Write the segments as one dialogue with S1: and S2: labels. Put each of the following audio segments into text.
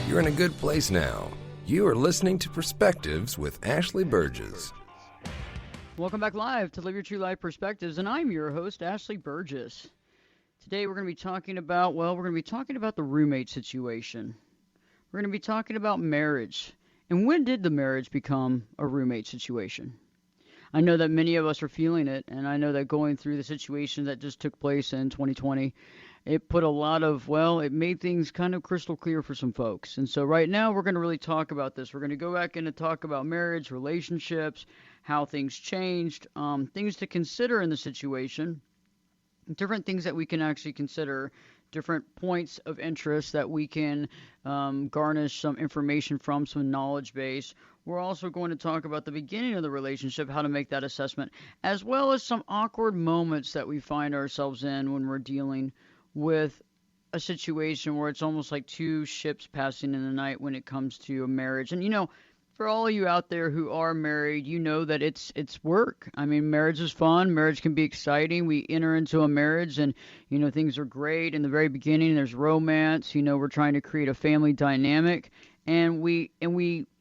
S1: You're in a good place now. You are listening to Perspectives with Ashley Burgess.
S2: Welcome back live to Live Your True Life Perspectives, and I'm your host, Ashley Burgess. Today we're going to be talking about, the roommate situation. We're going to be talking about marriage. And when did the marriage become a roommate situation? I know that many of us are feeling it, and I know that going through the situation that just took place in 2020, it put a lot of, it made things kind of crystal clear for some folks. And so right now we're going to really talk about this. We're going to go back in and talk about marriage, relationships, how things changed, things to consider in the situation, different things that we can actually consider, different points of interest that we can garnish some information from, some knowledge base. We're also going to talk about the beginning of the relationship, how to make that assessment, as well as some awkward moments that we find ourselves in when we're dealing with a situation where it's almost like two ships passing in the night when it comes to a marriage. And, for all of you out there who are married, you know that it's work. I mean, marriage is fun. Marriage can be exciting. We enter into a marriage and, things are great. In the very beginning, there's romance. We're trying to create a family dynamic, and we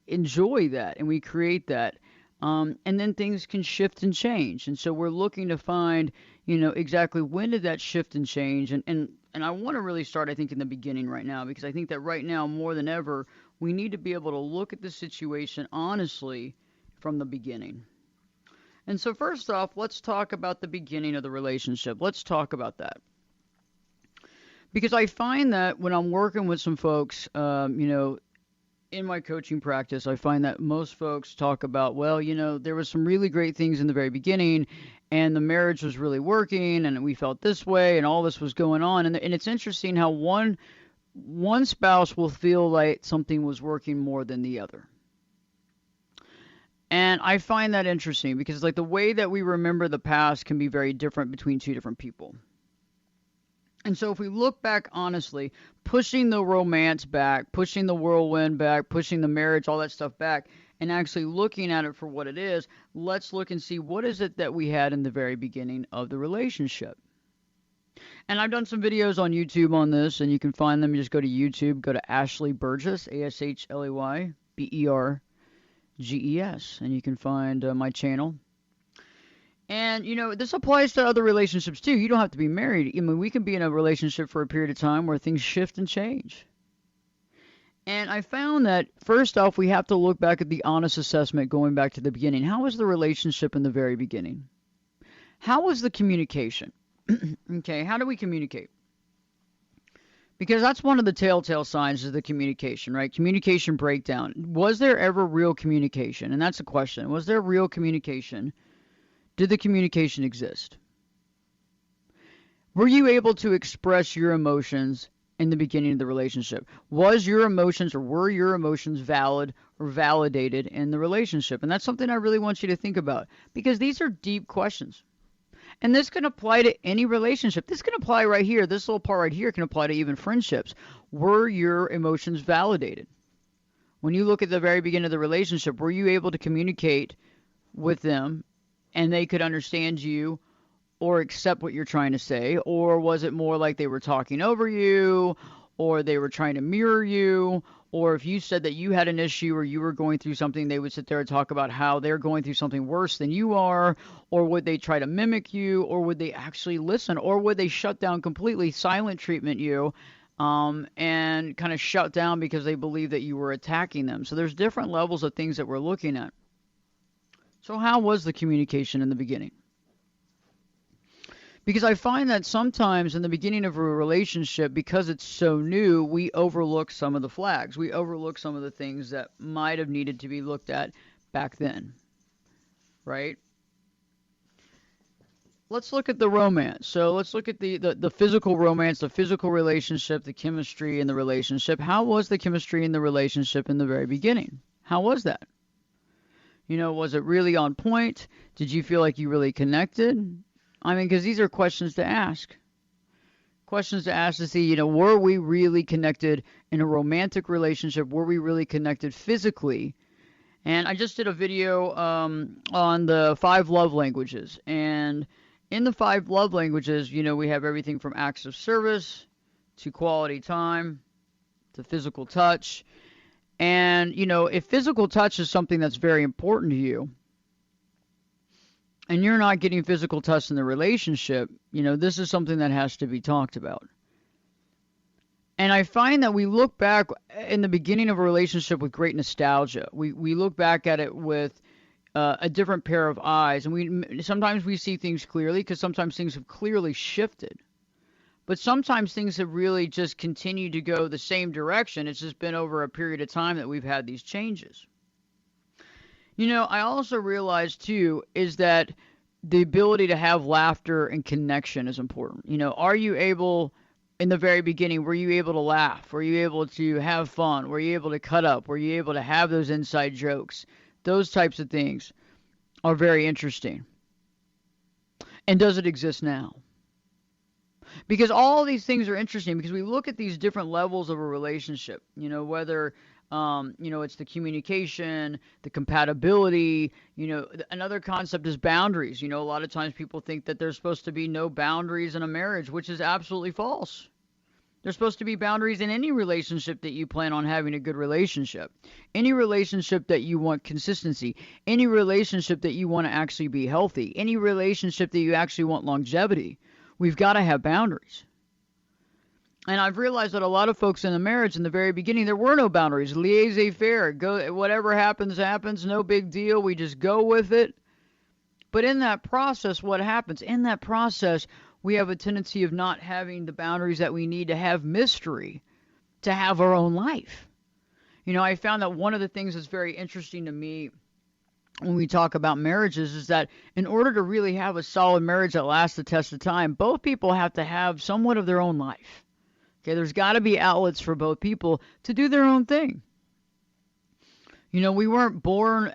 S2: enjoy that and we create that. And then things can shift and change. And so we're looking to find, exactly when did that shift and change. And I want to really start, I think, in the beginning right now, because I think that right now, more than ever, we need to be able to look at the situation honestly from the beginning. And so first off, let's talk about the beginning of the relationship. Let's talk about that. Because I find that when I'm working with some folks, in my coaching practice, I find that most folks talk about, there was some really great things in the very beginning, and the marriage was really working, and we felt this way, and all this was going on. And it's interesting how one spouse will feel like something was working more than the other. And I find that interesting because the way that we remember the past can be very different between two different people. And so if we look back honestly, pushing the romance back, pushing the whirlwind back, pushing the marriage, all that stuff back, and actually looking at it for what it is, let's look and see what is it that we had in the very beginning of the relationship. And I've done some videos on YouTube on this, and you can find them. You just go to YouTube, go to Ashley Burgess, ASHLEY BERGES, and you can find my channel. And, this applies to other relationships too. You don't have to be married. I mean, we can be in a relationship for a period of time where things shift and change. And I found that, first off, we have to look back at the honest assessment going back to the beginning. How was the relationship in the very beginning? How was the communication? Okay, how do we communicate? Because that's one of the telltale signs of the communication, right? Communication breakdown. Was there ever real communication? And that's the question. Was there real communication? Did the communication exist? Were you able to express your emotions in the beginning of the relationship? Were your emotions valid or validated in the relationship? And that's something I really want you to think about, because these are deep questions. And this can apply to any relationship. This can apply right here. This little part right here can apply to even friendships. Were your emotions validated? When you look at the very beginning of the relationship, were you able to communicate with them and they could understand you or accept what you're trying to say? Or was it more like they were talking over you, or they were trying to mirror you? Or if you said that you had an issue or you were going through something, they would sit there and talk about how they're going through something worse than you are? Or would they try to mimic you? Or would they actually listen? Or would they shut down completely, silent treatment you, and kind of shut down because they believe that you were attacking them? So there's different levels of things that we're looking at. So how was the communication in the beginning? Because I find that sometimes in the beginning of a relationship, because it's so new, we overlook some of the flags. We overlook some of the things that might have needed to be looked at back then, right? Let's look at the romance. So let's look at the physical romance, the physical relationship, the chemistry in the relationship. How was the chemistry in the relationship in the very beginning? How was that? Was it really on point? Did you feel like you really connected? I mean, because these are questions to ask. Questions to ask to see, were we really connected in a romantic relationship? Were we really connected physically? And I just did a video on the 5 love languages. And in the 5 love languages, we have everything from acts of service to quality time to physical touch. And, if physical touch is something that's very important to you, and you're not getting physical touch in the relationship, this is something that has to be talked about. And I find that we look back in the beginning of a relationship with great nostalgia. We look back at it with a different pair of eyes, and sometimes we see things clearly because sometimes things have clearly shifted. But sometimes things have really just continued to go the same direction. It's just been over a period of time that we've had these changes. I also realized, too, is that the ability to have laughter and connection is important. Are you able, in the very beginning, were you able to laugh? Were you able to have fun? Were you able to cut up? Were you able to have those inside jokes? Those types of things are very interesting. And does it exist now? Because all these things are interesting because we look at these different levels of a relationship, whether, it's the communication, the compatibility, another concept is boundaries. A lot of times people think that there's supposed to be no boundaries in a marriage, which is absolutely false. There's supposed to be boundaries in any relationship that you plan on having a good relationship. Any relationship that you want consistency. Any relationship that you want to actually be healthy. Any relationship that you actually want longevity. We've got to have boundaries. And I've realized that a lot of folks in a marriage in the very beginning, there were no boundaries. Laissez-faire. Go, whatever happens, happens. No big deal. We just go with it. But in that process, what happens? In that process, we have a tendency of not having the boundaries that we need to have mystery, to have our own life. I found that one of the things that's very interesting to me when we talk about marriages is that in order to really have a solid marriage that lasts the test of time, both people have to have somewhat of their own life. Okay, there's got to be outlets for both people to do their own thing. We weren't born,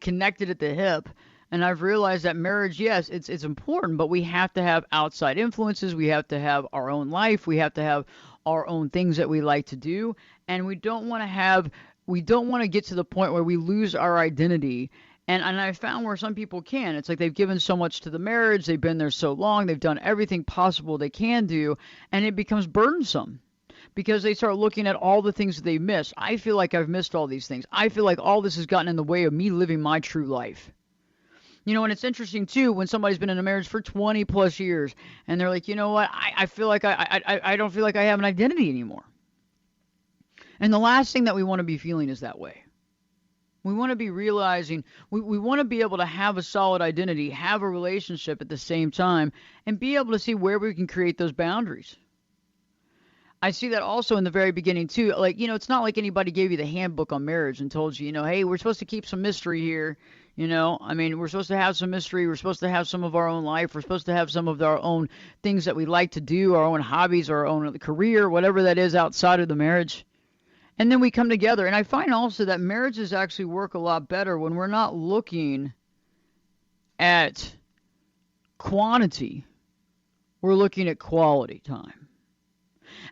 S2: connected at the hip. And I've realized that marriage, yes, it's important, but we have to have outside influences. We have to have our own life. We have to have our own things that we like to do. And we don't want to get to the point where we lose our identity. And I found where some people can. It's like they've given so much to the marriage. They've been there so long. They've done everything possible they can do. And it becomes burdensome because they start looking at all the things that they miss. I feel like I've missed all these things. I feel like all this has gotten in the way of me living my true life. And it's interesting, too, when somebody's been in a marriage for 20 plus years and they're like, you know what, I feel like I don't feel like I have an identity anymore. And the last thing that we want to be feeling is that way. We want to be realizing, we want to be able to have a solid identity, have a relationship at the same time, and be able to see where we can create those boundaries. I see that also in the very beginning, too. Like, it's not like anybody gave you the handbook on marriage and told you, hey, we're supposed to keep some mystery here. We're supposed to have some mystery. We're supposed to have some of our own life. We're supposed to have some of our own things that we like to do, our own hobbies, our own career, whatever that is outside of the marriage. And then we come together. And I find also that marriages actually work a lot better when we're not looking at quantity. We're looking at quality time.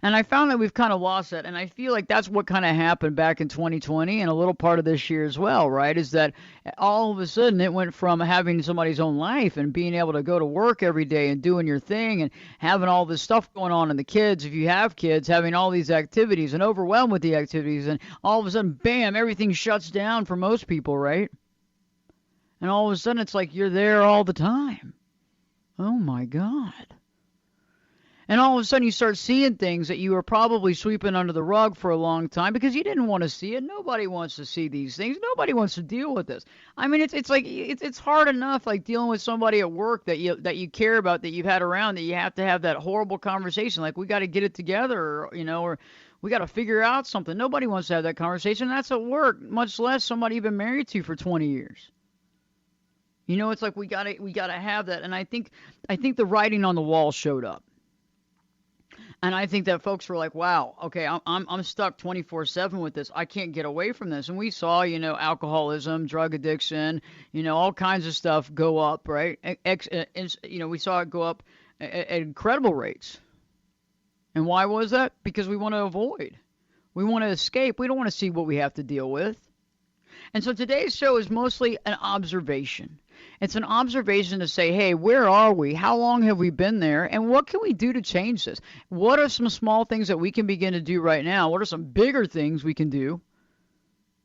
S2: And I found that we've kind of lost that. And I feel like that's what kind of happened back in 2020 and a little part of this year as well, right? Is that all of a sudden it went from having somebody's own life and being able to go to work every day and doing your thing and having all this stuff going on, and the kids, if you have kids, having all these activities and overwhelmed with the activities, and all of a sudden, bam, everything shuts down for most people, right? And all of a sudden it's like you're there all the time. Oh my God. And all of a sudden you start seeing things that you were probably sweeping under the rug for a long time because you didn't want to see it. Nobody wants to see these things. Nobody wants to deal with this. I mean, it's hard enough like dealing with somebody at work that you care about, that you've had around, that you have to have that horrible conversation. Like, we got to get it together, or we got to figure out something. Nobody wants to have that conversation. That's at work, much less somebody you've been married to for 20 years. It's like we got to have that. And I think the writing on the wall showed up. And I think that folks were like, wow, okay, I'm stuck 24/7 with this. I can't get away from this. And we saw, alcoholism, drug addiction, all kinds of stuff go up, right? We saw it go up at incredible rates. And why was that? Because we want to avoid. We want to escape. We don't want to see what we have to deal with. And so today's show is mostly an observation. It's an observation to say, hey, where are we? How long have we been there? And what can we do to change this? What are some small things that we can begin to do right now? What are some bigger things we can do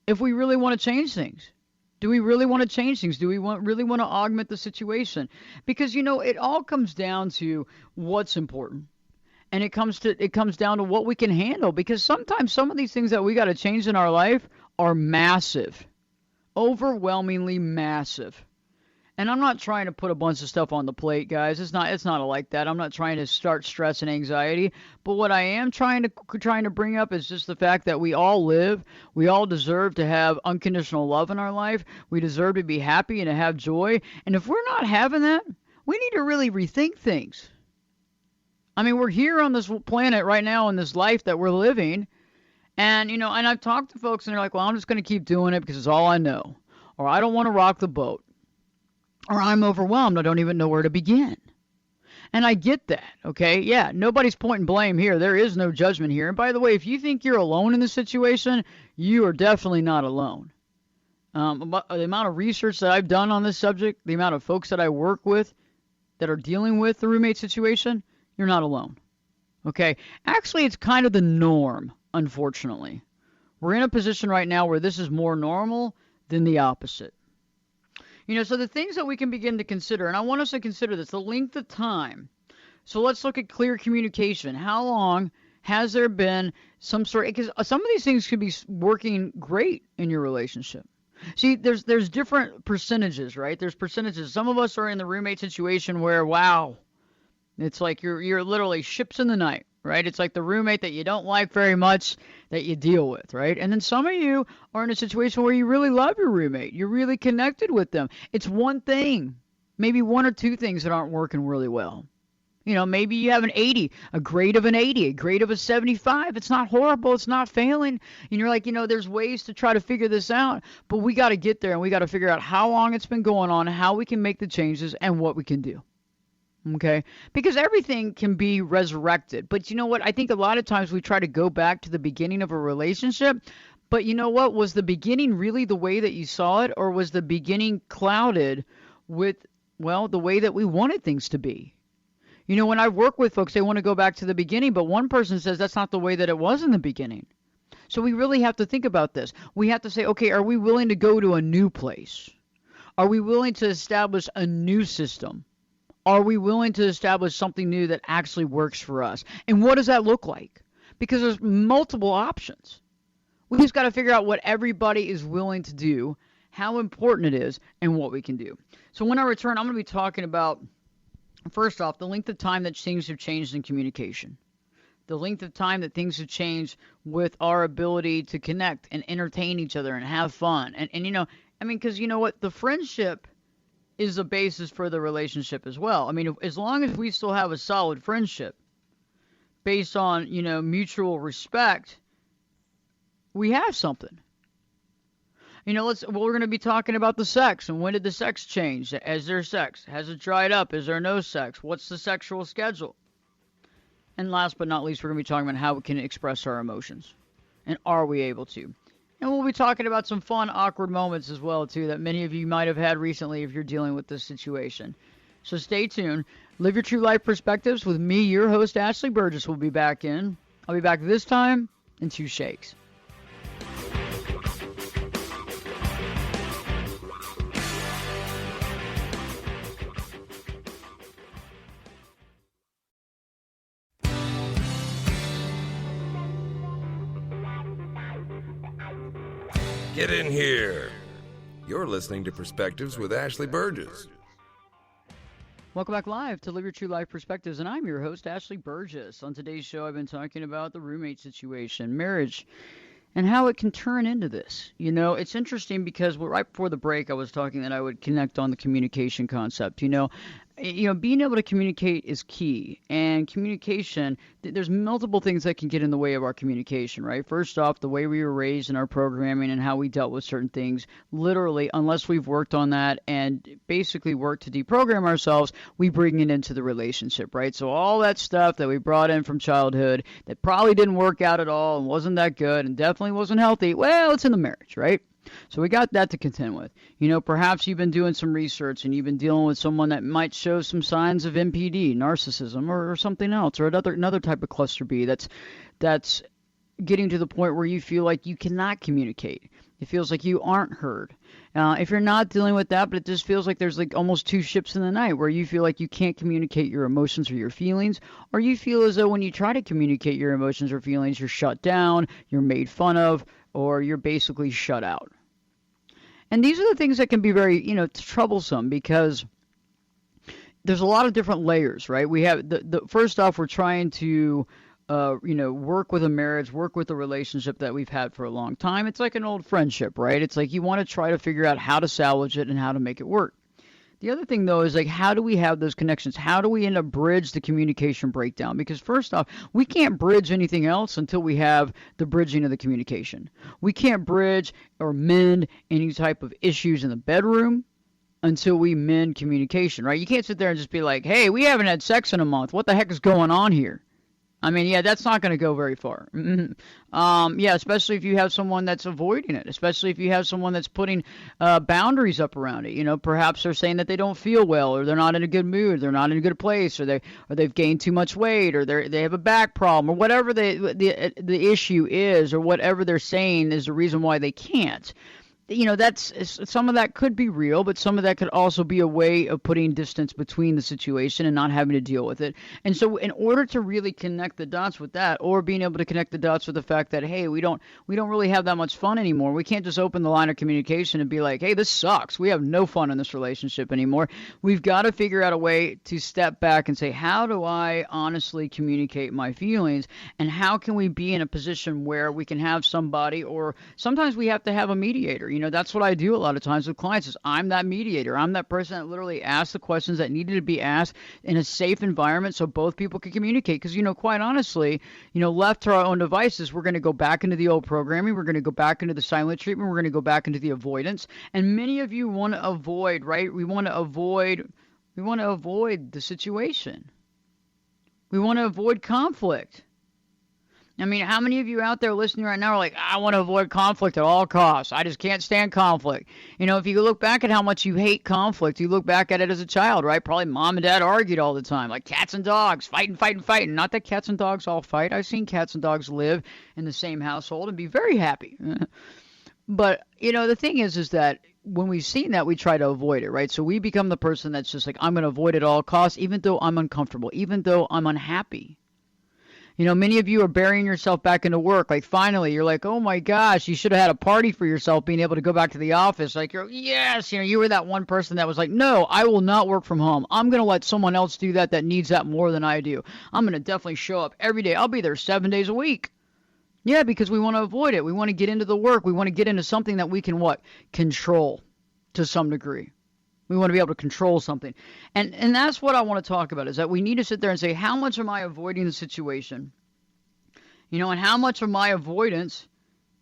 S2: if we really want to change things? Do we really want to change things? Do we really want to augment the situation? Because, it all comes down to what's important. And it comes down to what we can handle. Because sometimes some of these things that we got to change in our life are massive. Overwhelmingly massive. And I'm not trying to put a bunch of stuff on the plate, guys. It's not like that. I'm not trying to start stress and anxiety. But what I am trying to bring up is just the fact that we all deserve to have unconditional love in our life. We deserve to be happy and to have joy. And if we're not having that, we need to really rethink things. I mean, we're here on this planet right now in this life that we're living. And, and I've talked to folks and they're like, well, I'm just going to keep doing it because it's all I know. Or I don't want to rock the boat. Or I'm overwhelmed. I don't even know where to begin. And I get that, okay? Yeah, nobody's pointing blame here. There is no judgment here. And by the way, if you think you're alone in this situation, you are definitely not alone. The amount of research that I've done on this subject, the amount of folks that I work with that are dealing with the roommate situation, you're not alone, okay? Actually, it's kind of the norm, unfortunately. We're in a position right now where this is more normal than the opposite. So the things that we can begin to consider, and I want us to consider this, the length of time. So let's look at clear communication. How long has there been some sort, because some of these things could be working great in your relationship. See, there's different percentages, right? There's percentages. Some of us are in the roommate situation where, wow, it's like you're literally ships in the night, right? It's like the roommate that you don't like very much that you deal with, right? And then some of you are in a situation where you really love your roommate. You're really connected with them. It's one thing, maybe one or two things that aren't working really well. Maybe you have an 80, a grade of an 80, a grade of a 75. It's not horrible. It's not failing. And you're like, there's ways to try to figure this out, but we got to get there and we got to figure out how long it's been going on, how we can make the changes, and what we can do. Okay? Because everything can be resurrected. But you know what? I think a lot of times we try to go back to the beginning of a relationship. But you know what? Was the beginning really the way that you saw it? Or was the beginning clouded with, the way that we wanted things to be? When I work with folks, they want to go back to the beginning. But one person says that's not the way that it was in the beginning. So we really have to think about this. We have to say, okay, are we willing to go to a new place? Are we willing to establish a new system? Are we willing to establish something new that actually works for us? And what does that look like? Because there's multiple options. We just got to figure out what everybody is willing to do, how important it is, and what we can do. So when I return, I'm going to be talking about, first off, the length of time that things have changed in communication. The length of time that things have changed with our ability to connect and entertain each other and have fun. And because you know what? The friendship is a basis for the relationship as well. I mean, as long as we still have a solid friendship based on, mutual respect, we have something. We're going to be talking about the sex and when did the sex change? Is there sex? Has it dried up? Is there no sex? What's the sexual schedule? And last but not least, we're going to be talking about how we can express our emotions. And are we able to? And we'll be talking about some fun, awkward moments as well, too, that many of you might have had recently if you're dealing with this situation. So stay tuned. Live Your True Life Perspectives with me, your host, Ashley Burgess, will be back in. I'll be back this time in 2 shakes.
S1: Get in here. You're listening to Perspectives with Ashley Burgess.
S2: Welcome back live to Live Your True Life Perspectives, and I'm your host, Ashley Burgess. On today's show, I've been talking about the roommate situation, marriage, and how it can turn into this. It's interesting because right before the break, I was talking that I would connect on the communication concept. Being able to communicate is key. And communication, there's multiple things that can get in the way of our communication, right? First off, the way we were raised in our programming and how we dealt with certain things. Literally, unless we've worked on that and basically worked to deprogram ourselves, we bring it into the relationship, right? So all that stuff that we brought in from childhood that probably didn't work out at all and wasn't that good and definitely wasn't healthy, well, it's in the marriage, right? So we got that to contend with. Perhaps you've been doing some research and you've been dealing with someone that might show some signs of NPD, narcissism, or something else, or another type of cluster B that's getting to the point where you feel like you cannot communicate. It feels like you aren't heard. If you're not dealing with that, but it just feels like there's like almost two ships in the night where you feel like you can't communicate your emotions or your feelings, or you feel as though when you try to communicate your emotions or feelings, you're shut down, you're made fun of, or you're basically shut out. And these are the things that can be very, troublesome because there's a lot of different layers, right? We have the first off, we're trying to work with a marriage, work with a relationship that we've had for a long time. It's like an old friendship, right? It's like you want to try to figure out how to salvage it and how to make it work. The other thing, though, is like, how do we have those connections? How do we end up bridge the communication breakdown? Because first off, we can't bridge anything else until we have the bridging of the communication. We can't bridge or mend any type of issues in the bedroom until we mend communication, right? You can't sit there and just be like, hey, we haven't had sex in a month. What the heck is going on here? I mean, yeah, that's not going to go very far. Especially if you have someone that's avoiding it, especially if you have someone that's putting boundaries up around it. Perhaps they're saying that they don't feel well, or they're not in a good mood, they're not in a good place, or they've gained too much weight, or they have a back problem, or whatever the issue is, or whatever they're saying is the reason why they can't. That's some of that could be real, but some of that could also be a way of putting distance between the situation and not having to deal with it. And so in order to really connect the dots with that, or being able to connect the dots with the fact that, hey, we don't really have that much fun anymore. We can't just open the line of communication and be like, hey, this sucks. We have no fun in this relationship anymore. We've got to figure out a way to step back and say, how do I honestly communicate my feelings? And how can we be in a position where we can have somebody, or sometimes we have to have a mediator. That's what I do a lot of times with clients is I'm that mediator. I'm that person that literally asks the questions that needed to be asked in a safe environment so both people can communicate. Because, quite honestly, left to our own devices, we're going to go back into the old programming. We're going to go back into the silent treatment. We're going to go back into the avoidance. And many of you want to avoid, right? We want to avoid the situation. We want to avoid conflict. I mean, how many of you out there listening right now are like, I want to avoid conflict at all costs. I just can't stand conflict. If you look back at how much you hate conflict, you look back at it as a child, right? Probably mom and dad argued all the time, like cats and dogs, fighting. Not that cats and dogs all fight. I've seen cats and dogs live in the same household and be very happy. But, the thing is that when we've seen that, we try to avoid it, right? So we become the person that's just like, I'm going to avoid it at all costs, even though I'm uncomfortable, even though I'm unhappy. Many of you are burying yourself back into work. Like, finally, you're like, oh, my gosh, you should have had a party for yourself being able to go back to the office. Like, yes, you were that one person that was like, no, I will not work from home. I'm going to let someone else do that needs that more than I do. I'm going to definitely show up every day. I'll be there 7 days a week. Yeah, because we want to avoid it. We want to get into the work. We want to get into something that we can, control to some degree. We want to be able to control something. And that's what I want to talk about, is that we need to sit there and say, how much am I avoiding the situation? And how much of my avoidance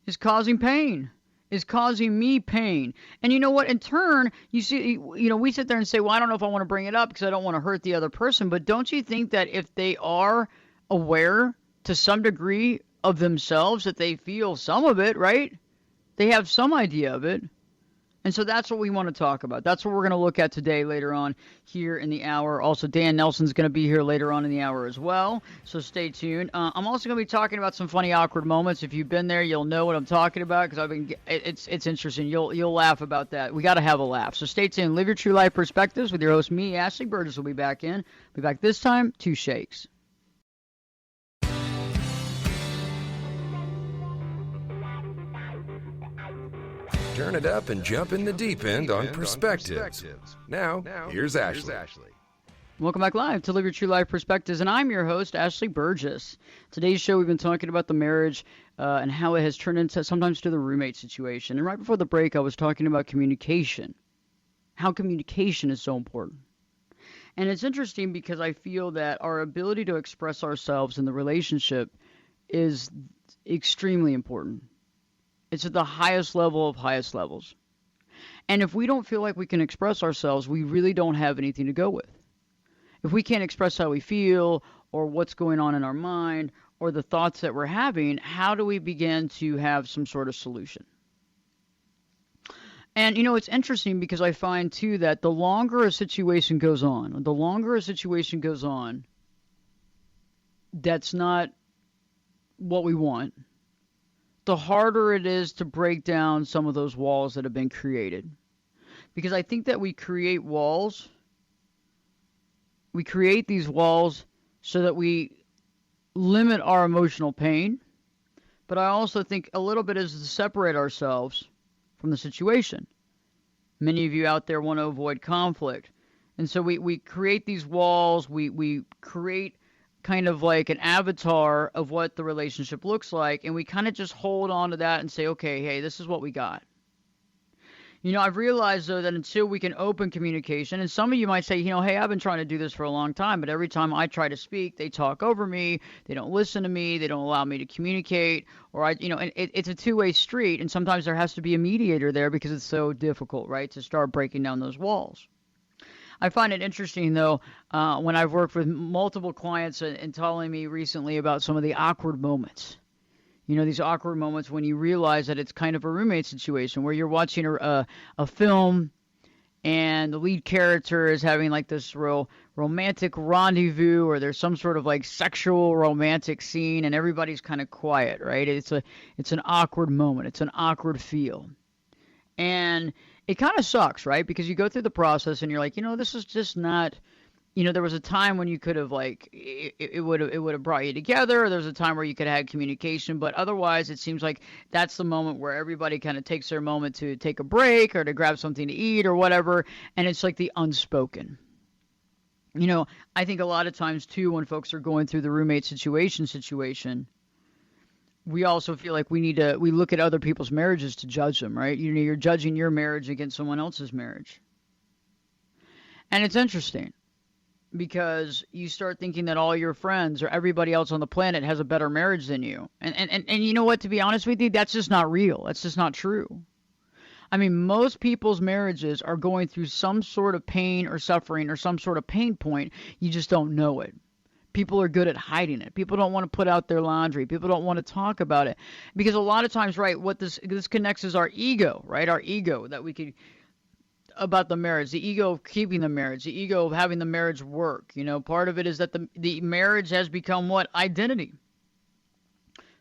S2: is causing pain, is causing me pain. And you know what? In turn, you see, we sit there and say, well, I don't know if I want to bring it up because I don't want to hurt the other person. But don't you think that if they are aware to some degree of themselves, that they feel some of it, right? They have some idea of it. And so that's what we want to talk about. That's what we're going to look at today later on here in the hour. Also, Dan Nelson's going to be here later on in the hour as well, so stay tuned. I'm also going to be talking about some funny, awkward moments. If you've been there, you'll know what I'm talking about because it's interesting. You'll laugh about that. We got to have a laugh. So stay tuned. Live Your True Life Perspectives with your host, me, Ashley Burgess, will be back in. Be back this time, 2 shakes.
S1: Turn it up and jump in the deep end on Perspectives. Now, here's Ashley.
S2: Welcome back live to Live Your True Life Perspectives, and I'm your host, Ashley Burgess. Today's show, we've been talking about the marriage and how it has turned into sometimes to the roommate situation. And right before the break, I was talking about communication, how communication is so important. And it's interesting because I feel that our ability to express ourselves in the relationship is extremely important. It's at the highest level of highest levels. And if we don't feel like we can express ourselves, we really don't have anything to go with. If we can't express how we feel or what's going on in our mind or the thoughts that we're having, how do we begin to have some sort of solution? And, it's interesting because I find, too, that the longer a situation goes on, that's not what we want, the harder it is to break down some of those walls that have been created. Because I think that we create walls. We create these walls so that we limit our emotional pain. But I also think a little bit is to separate ourselves from the situation. Many of you out there want to avoid conflict. And so we create these walls. We create kind of like an avatar of what the relationship looks like. And we kind of just hold on to that and say, okay, hey, this is what we got. I've realized, though, that until we can open communication, and some of you might say, hey, I've been trying to do this for a long time, but every time I try to speak, they talk over me, they don't listen to me, they don't allow me to communicate, or and it's a two-way street, and sometimes there has to be a mediator there because it's so difficult, right, to start breaking down those walls. I find it interesting, though, when I've worked with multiple clients and telling me recently about some of the awkward moments. These awkward moments when you realize that it's kind of a roommate situation where you're watching a film and the lead character is having like this real romantic rendezvous, or there's some sort of like sexual romantic scene and everybody's kind of quiet, right? It's an awkward moment. It's an awkward feel. And it kind of sucks, right? Because you go through the process and you're like, this is just not... there was a time when you could have it would have brought you together. Or there was a time where you could have had communication, but otherwise it seems like that's the moment where everybody kind of takes their moment to take a break or to grab something to eat or whatever, and it's like the unspoken. I think a lot of times too, when folks are going through the roommate situation, we also feel like we look at other people's marriages to judge them, right? You're judging your marriage against someone else's marriage, and it's interesting. Because you start thinking that all your friends or everybody else on the planet has a better marriage than you. And you know what, to be honest with you, that's just not real. That's just not true. I mean, most people's marriages are going through some sort of pain or suffering or some sort of pain point. You just don't know it. People are good at hiding it. People don't want to put out their laundry. People don't want to talk about it. Because a lot of times, right, what this connects is our ego, right? Our ego that we could... about the marriage, the ego of keeping the marriage, the ego of having the marriage work. Part of it is that the marriage has become what? Identity.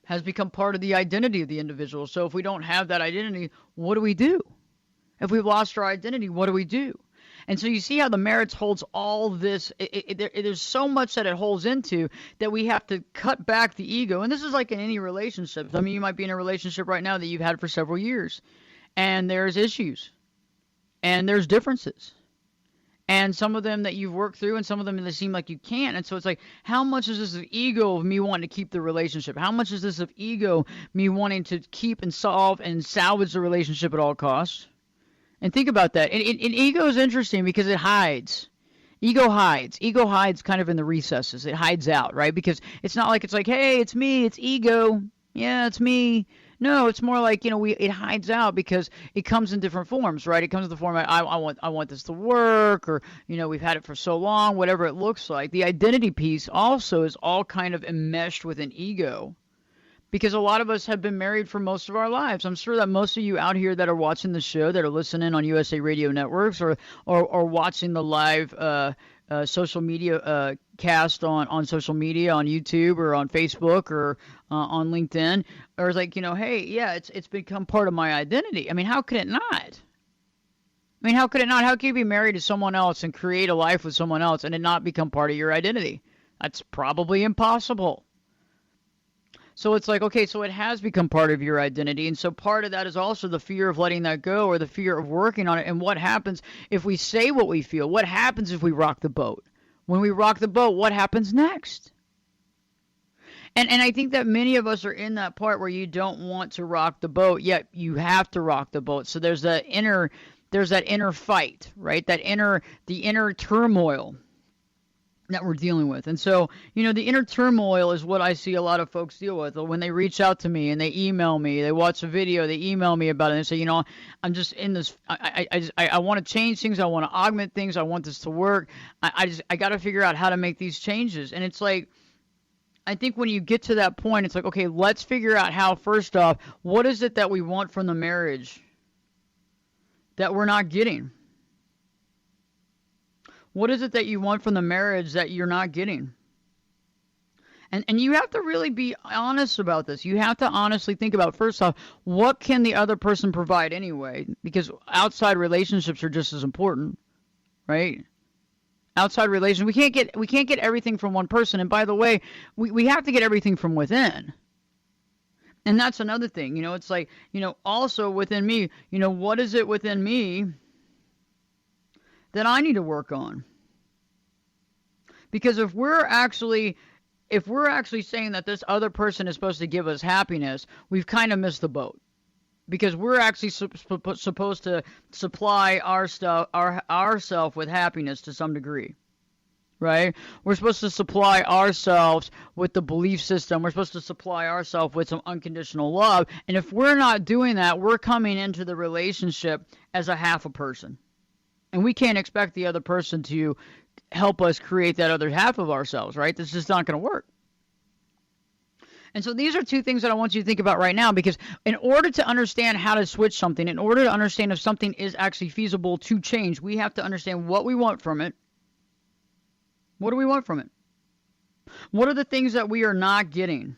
S2: Has become part of the identity of the individual. So if we don't have that identity, what do we do? If we've lost our identity, what do we do? And so you see how the marriage holds all this. There's so much that it holds into that we have to cut back the ego. And this is like in any relationship. I mean, you might be in a relationship right now that you've had for several years, and there's issues. And there's differences. And some of them that you've worked through and some of them that seem like you can't. And so it's like, how much is this of ego of me wanting to keep the relationship? How much is this of ego, me wanting to keep and solve and salvage the relationship at all costs? And think about that. And ego is interesting because it hides. Ego hides. Ego hides kind of in the recesses. It hides out, right? Because it's not like it's like, hey, it's me, it's ego. Yeah, it's me. No, it's more like, it hides out because it comes in different forms, right? It comes in the form of, I want this to work, or, we've had it for so long, whatever it looks like. The identity piece also is all kind of enmeshed with an ego because a lot of us have been married for most of our lives. I'm sure that most of you out here that are watching the show, that are listening on USA Radio Networks or watching the live social media cast on social media, on YouTube or on Facebook or on LinkedIn, or it's like, hey, yeah, it's become part of my identity. I mean, how could it not? How could it not? How can you be married to someone else and create a life with someone else and it not become part of your identity? That's probably impossible. So it's like, okay, so it has become part of your identity. And so part of that is also the fear of letting that go or the fear of working on it. And what happens if we say what we feel? What happens if we rock the boat? When we rock the boat, what happens next? And I think that many of us are in that part where you don't want to rock the boat, yet you have to rock the boat. So there's that inner fight, right? The inner turmoil that we're dealing with. And so, the inner turmoil is what I see a lot of folks deal with. When they reach out to me and they email me, they watch a video, they email me about it and say, I'm just in this, I want to change things. I want to augment things. I want this to work. I got to figure out how to make these changes. And it's like, I think when you get to that point, it's like, okay, let's figure out how, first off, what is it that we want from the marriage? that we're not getting? What is it that you want from the marriage that you're not getting? And you have to really be honest about this. You have to honestly think about, first off, what can the other person provide anyway? Because outside relationships are just as important, right? Outside relations, we can't get everything from one person. And by the way, we have to get everything from within. And that's another thing. It's like, also within me, what is it within me that I need to work on? Because if we're actually saying that this other person is supposed to give us happiness, we've kind of missed the boat. Because we're actually supposed to supply ourself with happiness to some degree, right? We're supposed to supply ourselves with the belief system. We're supposed to supply ourselves with some unconditional love. And if we're not doing that, we're coming into the relationship as a half a person. And we can't expect the other person to help us create that other half of ourselves, right? That's just not going to work. And so these are two things that I want you to think about right now, because in order to understand how to switch something, in order to understand if something is actually feasible to change, we have to understand what we want from it. What do we want from it? What are the things that we are not getting?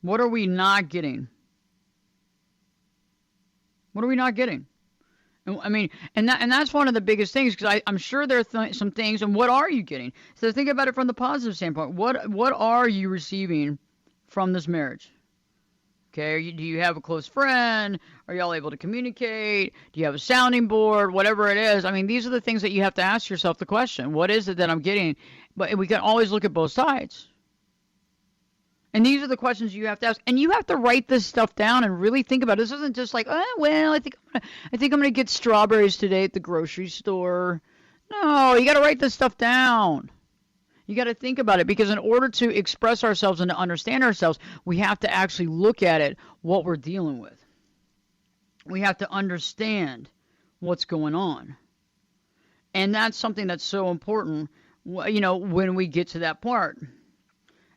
S2: What are we not getting? What are we not getting? I mean, and that's one of the biggest things, because I'm sure there are some things, and what are you getting? So think about it from the positive standpoint. What are you receiving from this marriage? Okay, do you have a close friend? Are y'all able to communicate? Do you have a sounding board? Whatever it is. I mean, these are the things that you have to ask yourself the question. What is it that I'm getting? But we can always look at both sides. And these are the questions you have to ask. And you have to write this stuff down and really think about it. This isn't just like, I think I'm going to get strawberries today at the grocery store. No, you got to write this stuff down. You got to think about it, because in order to express ourselves and to understand ourselves, we have to actually look at it, what we're dealing with. We have to understand what's going on. And that's something that's so important, when we get to that part.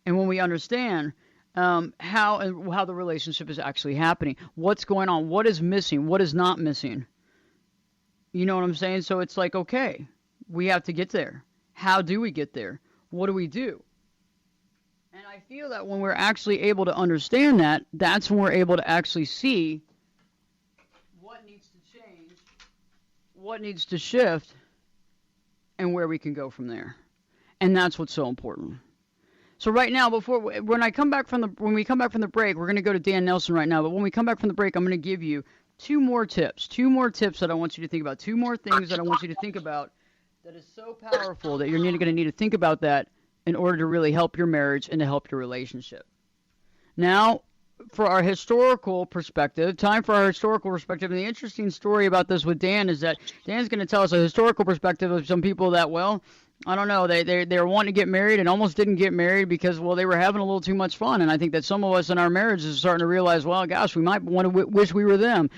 S2: And when we understand how the relationship is actually happening, what's going on, what is missing, what is not missing. You know what I'm saying? So it's like, okay, we have to get there. How do we get there? What do we do? And I feel that when we're actually able to understand that, that's when we're able to actually see what needs to change, what needs to shift, and where we can go from there. And that's what's so important. So right now, when we come back from the break, we're going to go to Dan Nelson right now. But when we come back from the break, I'm going to give you two more tips that I want you to think about, two more things that I want you to think about that is so powerful that you're going to need to think about that in order to really help your marriage and to help your relationship. Now, for our historical perspective, and the interesting story about this with Dan is that Dan's going to tell us a historical perspective of some people that, well, I don't know, they were wanting to get married and almost didn't get married because, well, they were having a little too much fun. And I think that some of us in our marriages are starting to realize, well, gosh, we might want to wish we were them.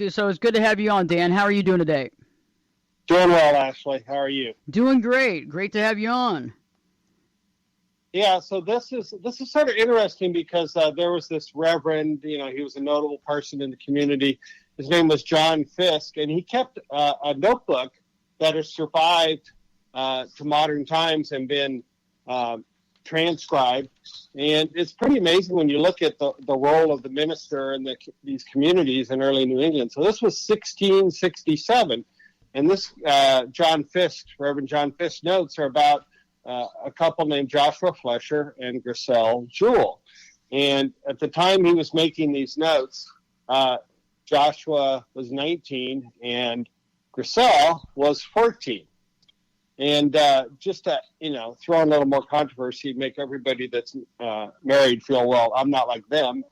S2: So it's good to have you on, Dan. How are you doing today?
S3: Doing well, Ashley. How are you?
S2: Doing great. Great to have you on.
S3: Yeah, so this is sort of interesting because there was this reverend, he was a notable person in the community. His name was John Fisk, and he kept a notebook that has survived to modern times and been transcribed. And it's pretty amazing when you look at the role of the minister in these communities in early New England. So this was 1667. And this Reverend John Fisk notes are about a couple named Joshua Flesher and Griselle Jewell. And at the time he was making these notes, Joshua was 19 and Griselle was 14. And just to, throw in a little more controversy, make everybody that's married feel, well, I'm not like them.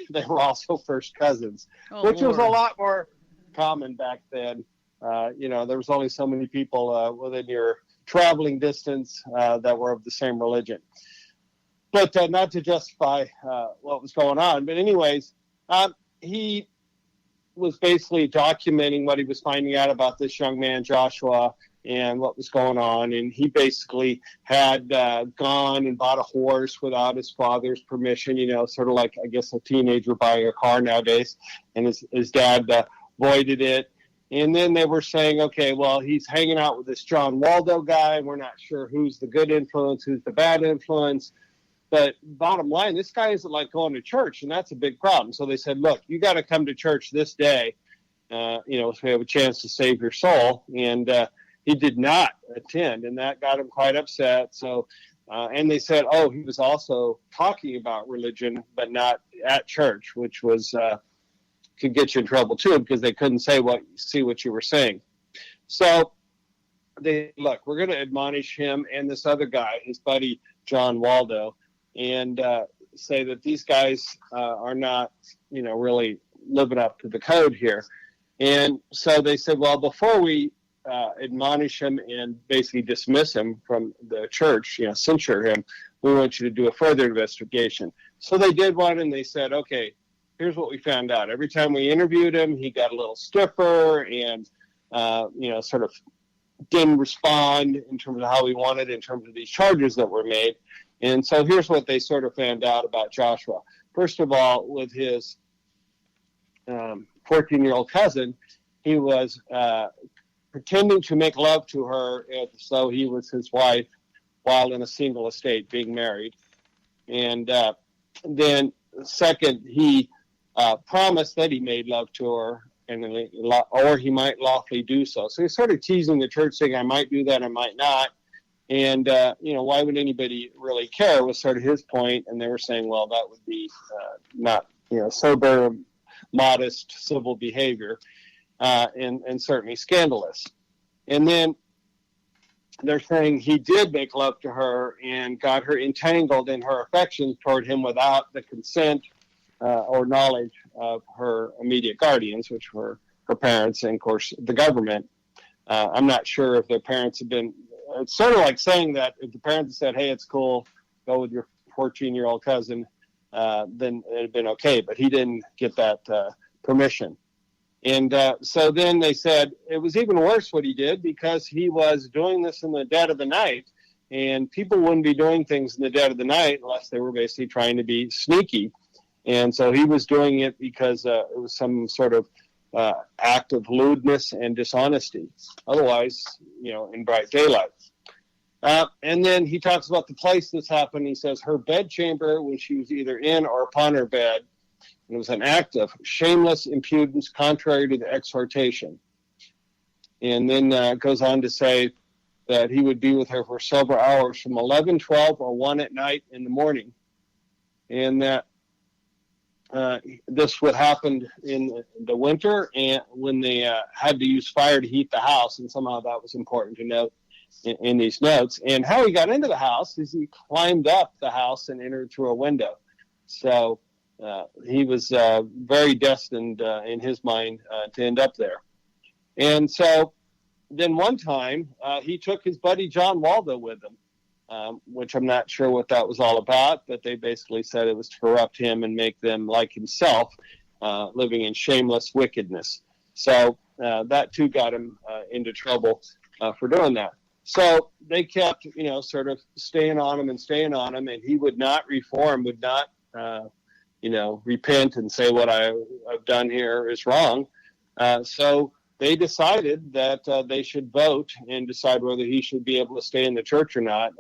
S3: They were also first cousins, which was a lot more common back then. There was only so many people within your traveling distance that were of the same religion. But not to justify what was going on. But anyways, he was basically documenting what he was finding out about this young man, Joshua, and what was going on. And he basically had gone and bought a horse without his father's permission, sort of like, I guess, a teenager buying a car nowadays. And his dad voided it. And then they were saying, okay, well, he's hanging out with this John Waldo guy. We're not sure who's the good influence, who's the bad influence. But bottom line, this guy isn't like going to church, and that's a big problem. So they said, look, you got to come to church this day, so we have a chance to save your soul. And he did not attend, and that got him quite upset. So, and they said, oh, he was also talking about religion, but not at church, which was could get you in trouble too, because they couldn't see what you were saying. So they, look, we're going to admonish him and this other guy, his buddy John Waldo, and say that these guys are not, really living up to the code here. And so they said, well, before we admonish him and basically dismiss him from the church, censure him, we want you to do a further investigation. So they did one, and they said, okay, here's what we found out. Every time we interviewed him, he got a little stiffer and, sort of didn't respond in terms of how we wanted in terms of these charges that were made. And so here's what they sort of found out about Joshua. First of all, with his 14-year-old cousin, he was pretending to make love to her as though he was his wife while in a single estate being married. And then second, he promised that he made love to her, or he might lawfully do so. So he's sort of teasing the church, saying, I might do that, I might not. And, why would anybody really care was sort of his point. And they were saying, well, that would be not, sober, modest, civil behavior, and certainly scandalous. And then they're saying he did make love to her and got her entangled in her affections toward him without the consent or knowledge of her immediate guardians, which were her parents and, of course, the government. I'm not sure if their parents had been, it's sort of like saying that if the parents had said, hey, it's cool, go with your 14-year-old cousin, then it had been okay. But he didn't get that permission. And so then they said it was even worse what he did, because he was doing this in the dead of the night. And people wouldn't be doing things in the dead of the night unless they were basically trying to be sneaky. And so he was doing it because it was some sort of act of lewdness and dishonesty. Otherwise, in bright daylight. And then he talks about the place this happened. He says her bedchamber, when she was either in or upon her bed, and it was an act of shameless impudence contrary to the exhortation. And then goes on to say that he would be with her for several hours from 11, 12, or 1 at night in the morning. And that this would happen in the winter, and when they had to use fire to heat the house, and somehow that was important to note in these notes. And how he got into the house is he climbed up the house and entered through a window. So he was very destined in his mind to end up there. And so then one time he took his buddy John Waldo with him, which I'm not sure what that was all about, but they basically said it was to corrupt him and make them like himself, living in shameless wickedness. So that too got him into trouble for doing that. So they kept, sort of staying on him, and he would not reform, would not, repent and say what I've done here is wrong. So they decided that they should vote and decide whether he should be able to stay in the church or not.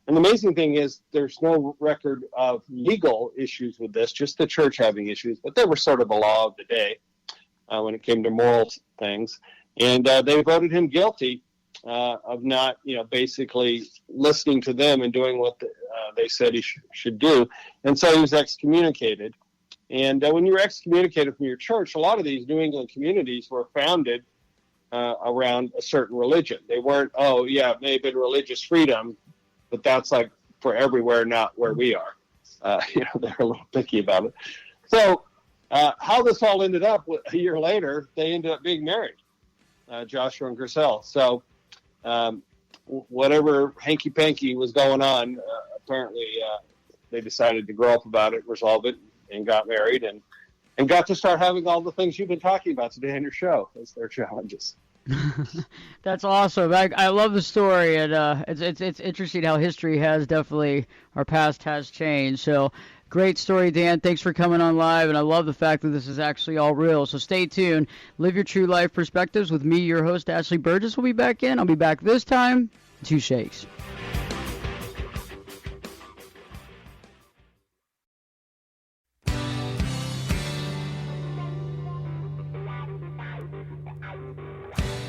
S3: And the amazing thing is there's no record of legal issues with this, just the church having issues. But they were sort of the law of the day when it came to moral things. And they voted him guilty of not, basically listening to them and doing what they said he should do. And so he was excommunicated. And when you were excommunicated from your church, a lot of these New England communities were founded around a certain religion. They weren't, it may have been religious freedom, but that's like for everywhere, not where we are. They're a little picky about it. So how this all ended up, a year later, they ended up being married, Joshua and Griselle. So whatever hanky-panky was going on, apparently they decided to grow up about it, resolve it, and got married and got to start having all the things you've been talking about today on your show as their challenges.
S2: That's awesome. I love the story, and it's interesting how history has definitely, our past has changed. So great story, Dan. Thanks for coming on live, and I love the fact that this is actually all real. So stay tuned. Live your true life perspectives with me, your host Ashley Burgess. Will be back in. I'll be back this time. 2 shakes.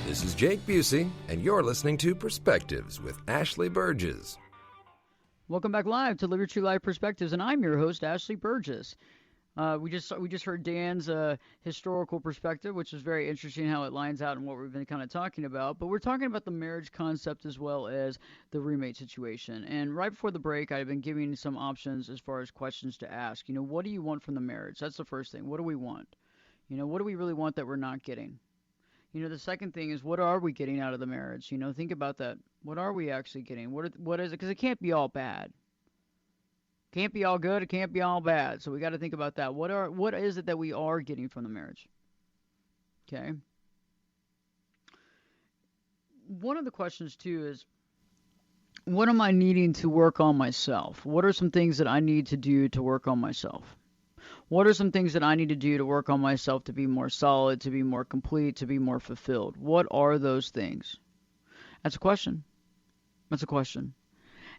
S1: This is Jake Busey, and you're listening to Perspectives with Ashley Burgess.
S2: Welcome back live to Live Your True Life Perspectives, and I'm your host, Ashley Burgess. We just heard Dan's historical perspective, which is very interesting how it lines out in what we've been kind of talking about. But we're talking about the marriage concept as well as the roommate situation. And right before the break, I've been giving some options as far as questions to ask. What do you want from the marriage? That's the first thing. What do we want? What do we really want that we're not getting? The second thing is, what are we getting out of the marriage? Think about that. What are we actually getting? What is it? Because it can't be all bad. It can't be all good. It can't be all bad. So we got to think about that. What is it that we are getting from the marriage? Okay. One of the questions, too, is, what am I needing to work on myself? What are some things that I need to do to work on myself? What are some things that I need to do to work on myself to be more solid, to be more complete, to be more fulfilled? What are those things? That's a question. That's a question.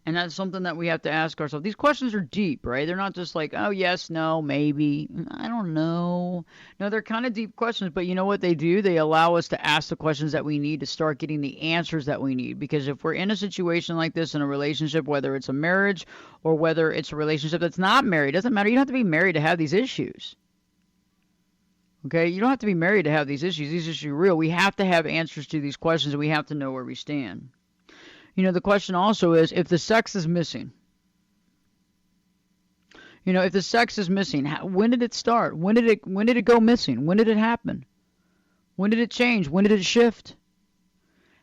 S2: And that's something that we have to ask ourselves. These questions are deep, right? They're not just like, oh, yes, no, maybe, I don't know. No, they're kind of deep questions, but you know what they do? They allow us to ask the questions that we need to start getting the answers that we need. Because if we're in a situation like this in a relationship, whether it's a marriage or whether it's a relationship that's not married, it doesn't matter. You don't have to be married to have these issues. Okay? You don't have to be married to have these issues. These issues are real. We have to have answers to these questions, and we have to know where we stand. The question also is, if the sex is missing, if the sex is missing, when did it start? When did it go missing? When did it happen? When did it change? When did it shift?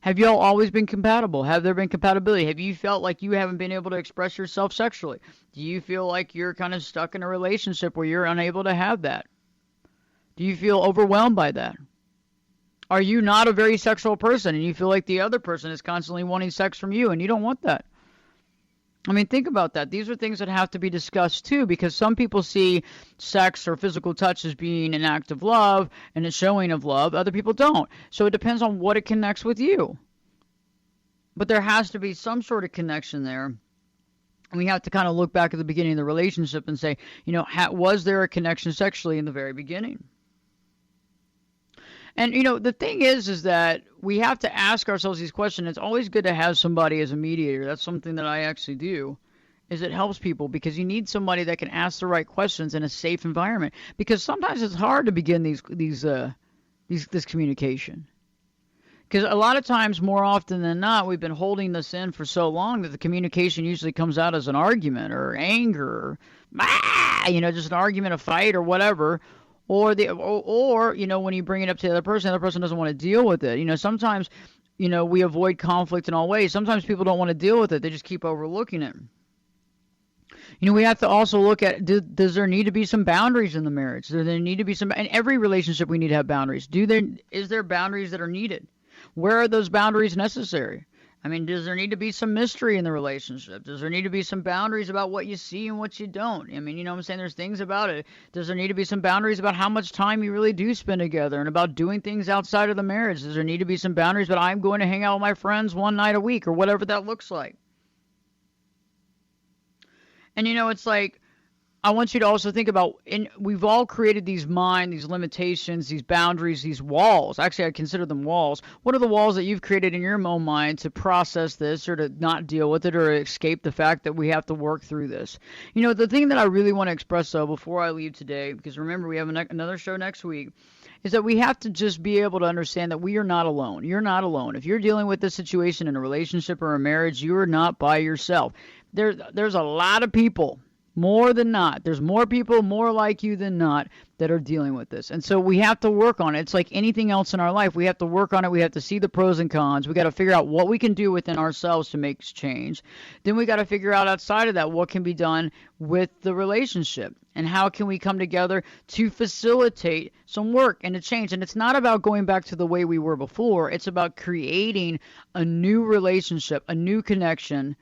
S2: Have y'all always been compatible? Have there been compatibility? Have you felt like you haven't been able to express yourself sexually? Do you feel like you're kind of stuck in a relationship where you're unable to have that? Do you feel overwhelmed by that? Are you not a very sexual person and you feel like the other person is constantly wanting sex from you and you don't want that? I mean, think about that. These are things that have to be discussed too, because some people see sex or physical touch as being an act of love and a showing of love. Other people don't. So it depends on what it connects with you. But there has to be some sort of connection there. And we have to kind of look back at the beginning of the relationship and say, was there a connection sexually in the very beginning? And, the thing is that we have to ask ourselves these questions. It's always good to have somebody as a mediator. That's something that I actually do, is it helps people, because you need somebody that can ask the right questions in a safe environment. Because sometimes it's hard to begin this communication. Because a lot of times, more often than not, we've been holding this in for so long that the communication usually comes out as an argument or anger or, just an argument, a fight or whatever. Or when you bring it up to the other person doesn't want to deal with it. Sometimes, we avoid conflict in all ways. Sometimes people don't want to deal with it. They just keep overlooking it. We have to also look at, does there need to be some boundaries in the marriage? Does there need to be in every relationship we need to have boundaries. Is there boundaries that are needed? Where are those boundaries necessary? I mean, does there need to be some mystery in the relationship? Does there need to be some boundaries about what you see and what you don't? I mean, you know what I'm saying? There's things about it. Does there need to be some boundaries about how much time you really do spend together and about doing things outside of the marriage? Does there need to be some boundaries about I'm going to hang out with my friends one night a week or whatever that looks like? And, it's like, I want you to also think about, we've all created these limitations, these boundaries, these walls. Actually, I consider them walls. What are the walls that you've created in your own mind to process this or to not deal with it or escape the fact that we have to work through this? The thing that I really want to express, though, before I leave today, because remember, we have another show next week, is that we have to just be able to understand that we are not alone. You're not alone. If you're dealing with this situation in a relationship or a marriage, you are not by yourself. There's a lot of people More than not. There's more people more like you than not that are dealing with this. And so we have to work on it. It's like anything else in our life. We have to work on it. We have to see the pros and cons. We got to figure out what we can do within ourselves to make change. Then we got to figure out outside of that what can be done with the relationship and how can we come together to facilitate some work and a change. And it's not about going back to the way we were before. It's about creating a new relationship, a new connection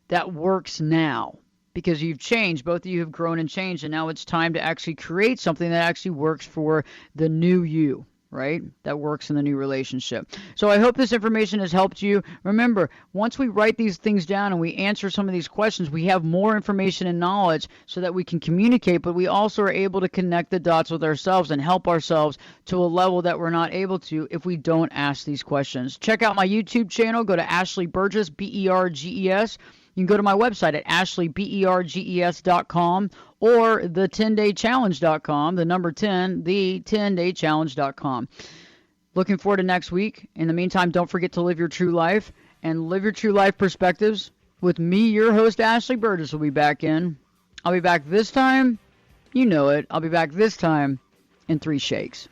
S2: that works now. Because you've changed, both of you have grown and changed, and now it's time to actually create something that actually works for the new you, right? That works in the new relationship. So I hope this information has helped you. Remember, once we write these things down and we answer some of these questions, we have more information and knowledge so that we can communicate, but we also are able to connect the dots with ourselves and help ourselves to a level that we're not able to if we don't ask these questions. Check out my YouTube channel. Go to Ashley Burgess, Berges. You can go to my website at ashleyberges.com or the10daychallenge.com, the number 10, the10daychallenge.com. Looking forward to next week. In the meantime, don't forget to live your true life and live your true life perspectives with me, your host, Ashley Burgess, will be back in. I'll be back this time. You know it. I'll be back this time in 3 shakes.